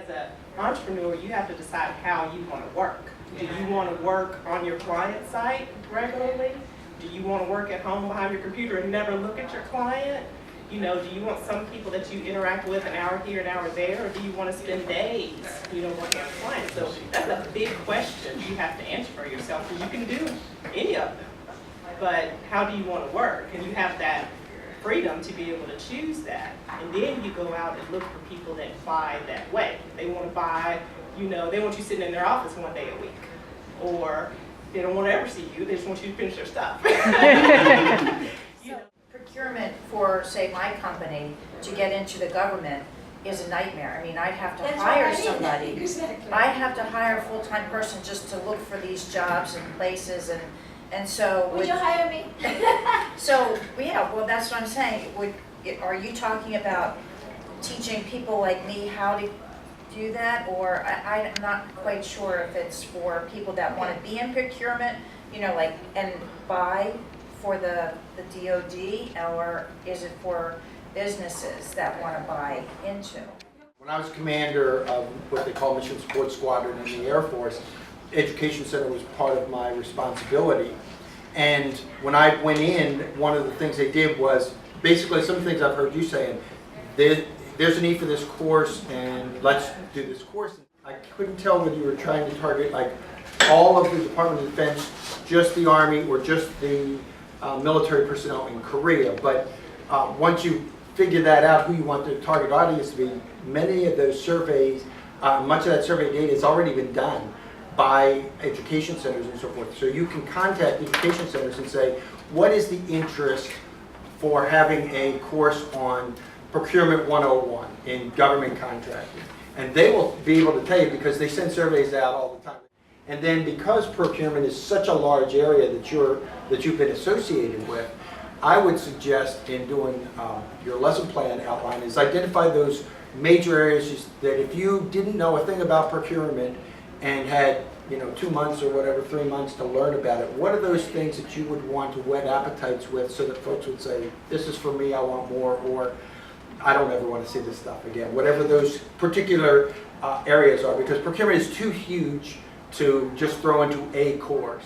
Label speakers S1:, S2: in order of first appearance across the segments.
S1: as an entrepreneur, you have to decide how you want to work. Do you want to work on your client site regularly? Do you want to work at home behind your computer and never look at your client? You know, do you want some people that you interact with an hour here, an hour there, or do you want to spend days, you know, working on clients? So that's a big question you have to answer for yourself, because you can do any of them. But how do you want to work? And you have that freedom to be able to choose that. And then you go out and look for people that buy that way. They want to buy, you know, they want you sitting in their office one day a week. Or they don't want to ever see you, they just want you to finish their stuff. You know.
S2: Procurement for, say, my company to get into the government is a nightmare. I mean, I'd have to hire somebody.
S3: Exactly.
S2: I'd have to hire a full-time person just to look for these jobs and places, and so.
S3: Would you hire me?
S2: So, yeah, well, that's what I'm saying. Are you talking about teaching people like me how to do that? Or I'm not quite sure if it's for people that want to be in procurement, you know, like, and buy for the DOD, or is it for businesses that want to buy into?
S4: When I was commander of what they call Mission Support Squadron in the Air Force, Education Center was part of my responsibility. And when I went in, one of the things they did was, basically some things I've heard you saying, there's a need for this course and let's do this course. I couldn't tell whether you were trying to target like all of the Department of Defense, just the Army, or just the military personnel in Korea. But once you figure that out, who you want the target audience to be, many of those surveys, much of that survey data has already been done by education centers and so forth. So you can contact education centers and say, what is the interest for having a course on Procurement 101 in government contracting? And they will be able to tell you, because they send surveys out all the time. And then because procurement is such a large area that you've been associated with, I would suggest in doing your lesson plan outline is identify those major areas that if you didn't know a thing about procurement and had 2 months or whatever, 3 months to learn about it, what are those things that you would want to whet appetites with so that folks would say, this is for me, I want more, or I don't ever want to see this stuff again, whatever those particular areas are, because procurement is too huge to just throw into a course.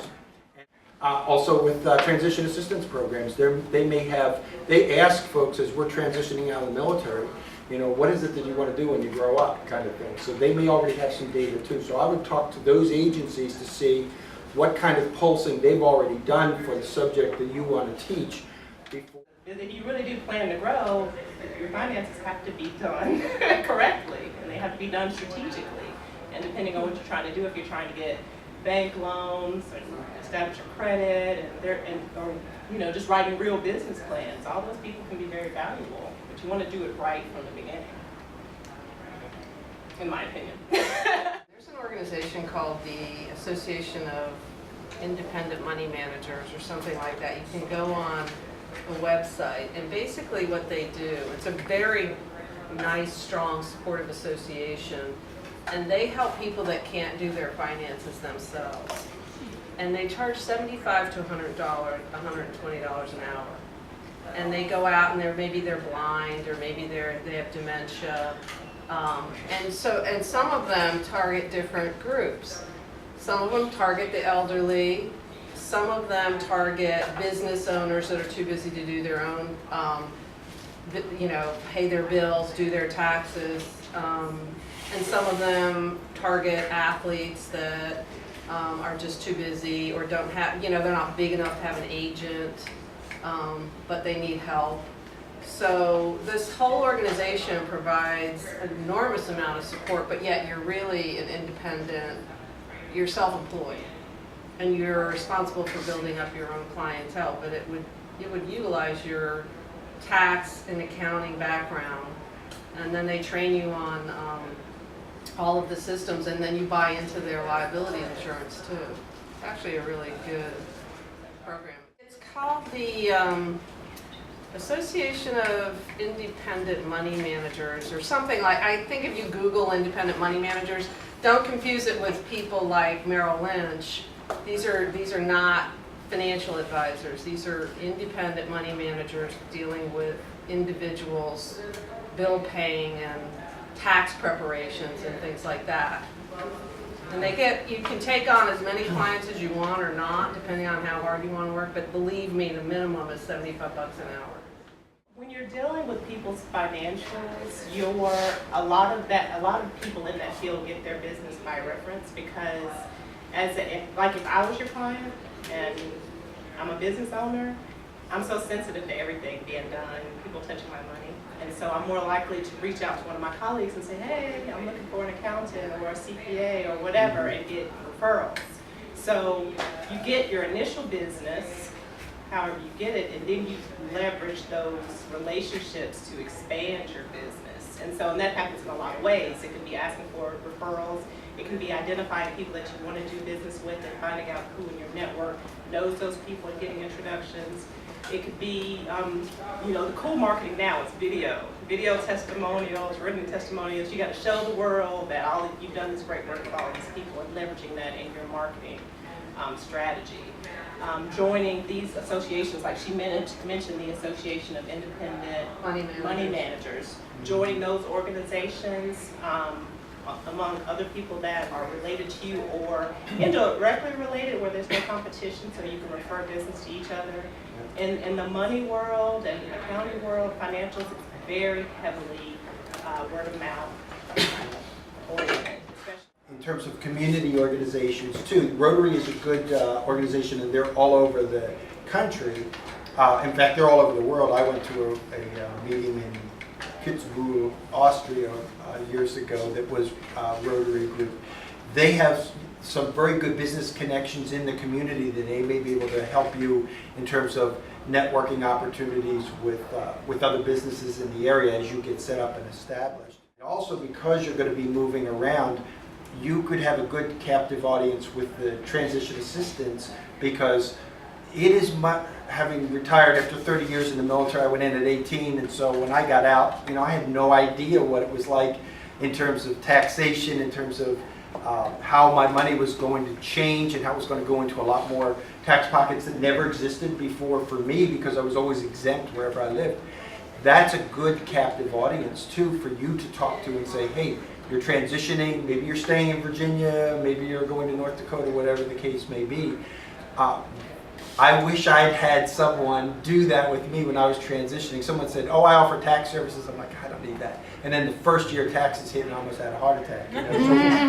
S4: Also with transition assistance programs, they ask folks as we're transitioning out of the military, what is it that you want to do when you grow up, kind of thing. So they may already have some data too. So I would talk to those agencies to see what kind of pulsing they've already done for the subject that you want to teach. Before.
S1: If you really do plan to grow, your finances have to be done correctly, and they have to be done strategically. And depending on what you're trying to do, if you're trying to get bank loans or establish your credit, or just writing real business plans, all those people can be very valuable. But you want to do it right from the beginning, in my opinion.
S5: There's an organization called the Association of Independent Money Managers or something like that. You can go on the website, and basically what they do, it's a very nice, strong, supportive association, and they help people that can't do their finances themselves. And they charge $75 to $100, $120 an hour. And they go out and maybe they're blind, or maybe they have dementia. And some of them target different groups. Some of them target the elderly. Some of them target business owners that are too busy to do their own, pay their bills, do their taxes. And some of them target athletes that are just too busy, or don't have, they're not big enough to have an agent, but they need help. So this whole organization provides an enormous amount of support, but yet you're really an independent, you're self-employed, and you're responsible for building up your own clientele, but it would utilize your tax and accounting background, and then they train you on all of the systems, and then you buy into their liability insurance too. It's actually a really good program. It's called the Association of Independent Money Managers, or something like, I think if you Google independent money managers, don't confuse it with people like Merrill Lynch. These are not financial advisors. These are independent money managers dealing with individuals, bill paying and tax preparations and things like that. And you can take on as many clients as you want or not, depending on how hard you want to work, but believe me, the minimum is $75 an hour.
S1: When you're dealing with people's financials, a lot of people in that field get their business by reference because if I was your client and I'm a business owner, I'm so sensitive to everything being done, people touching my money. And so I'm more likely to reach out to one of my colleagues and say, hey, I'm looking for an accountant or a CPA or whatever, and get referrals. So you get your initial business, however you get it, and then you leverage those relationships to expand your business. And that happens in a lot of ways. It could be asking for referrals. It can be identifying people that you want to do business with and finding out who in your network knows those people and getting introductions. It could be, the cool marketing now is video testimonials, written testimonials. You got to show the world that you've done this great work with all these people and leveraging that in your marketing strategy. Joining these associations, like she mentioned the Association of Independent Money Managers. Joining those organizations among other people that are related to you or indirectly related where there's no competition, so you can refer business to each other. In the money world and accounting world, financials, it's very heavily word of mouth oriented.
S4: In terms of community organizations too, Rotary is a good organization and they're all over the country. In fact, they're all over the world. I went to a meeting in Kitzbühel, Austria years ago that was Rotary Group. They have some very good business connections in the community that they may be able to help you in terms of networking opportunities with other businesses in the area as you get set up and established. And also, because you're going to be moving around, you could have a good captive audience with the transition assistance, because it is having retired after 30 years in the military. I went in at 18, and so when I got out, I had no idea what it was like in terms of taxation, in terms of how my money was going to change and how it was going to go into a lot more tax pockets that never existed before for me, because I was always exempt wherever I lived. That's a good captive audience too for you to talk to and say, hey, you're transitioning, maybe you're staying in Virginia, maybe you're going to North Dakota, whatever the case may be. I wish I'd had someone do that with me when I was transitioning. Someone said, oh, I offer tax services. I'm like, I don't need that. And then the first year taxes hit and I almost had a heart attack. So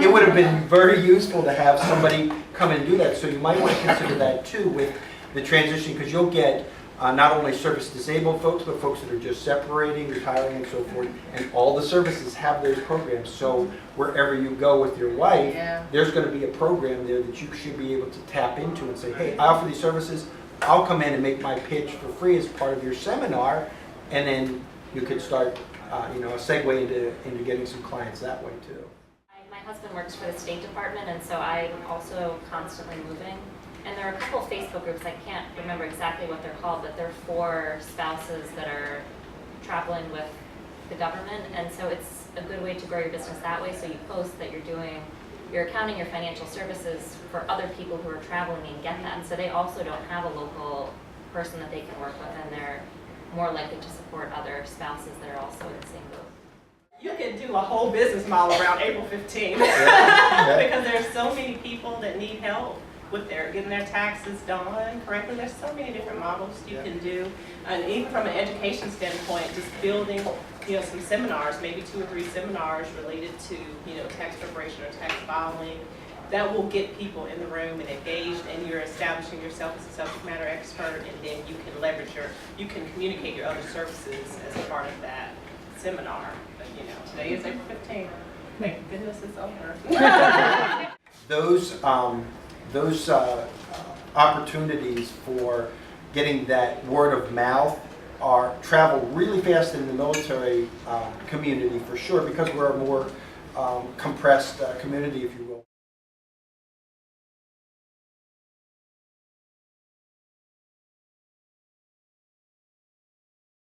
S4: it would have been very useful to have somebody come and do that. So you might want to consider that too with the transition, because you'll get not only service-disabled folks, but folks that are just separating, retiring, and so forth. And all the services have those programs. So wherever you go with your wife, there's going to be a program there that you should be able to tap into and say, hey, I offer these services. I'll come in and make my pitch for free as part of your seminar. And then you could start, a segue into getting some clients that way too.
S3: My husband works for the State Department, and so I'm also constantly moving. And there are a couple of Facebook groups, I can't remember exactly what they're called, but they're for spouses that are traveling with the government. And so it's a good way to grow your business that way. So you post that you're doing your accounting, your financial services for other people who are traveling and get that. And so they also don't have a local person that they can work with, and they're more likely to support other spouses that are also in the same boat.
S1: You could do a whole business model around April 15th because there's so many people that need help with getting their taxes done correctly. There's so many different models you can do. And even from an education standpoint, just building, some seminars, maybe 2 or 3 seminars related to, tax preparation or tax filing, that will get people in the room and engaged, and you're establishing yourself as a subject matter expert, and then you can leverage you can communicate your other services as a part of that seminar. But, today is April 15th. Thank goodness it's over.
S4: Those opportunities for getting that word of mouth travel really fast in the military community for sure, because we're a more compressed community, if you will.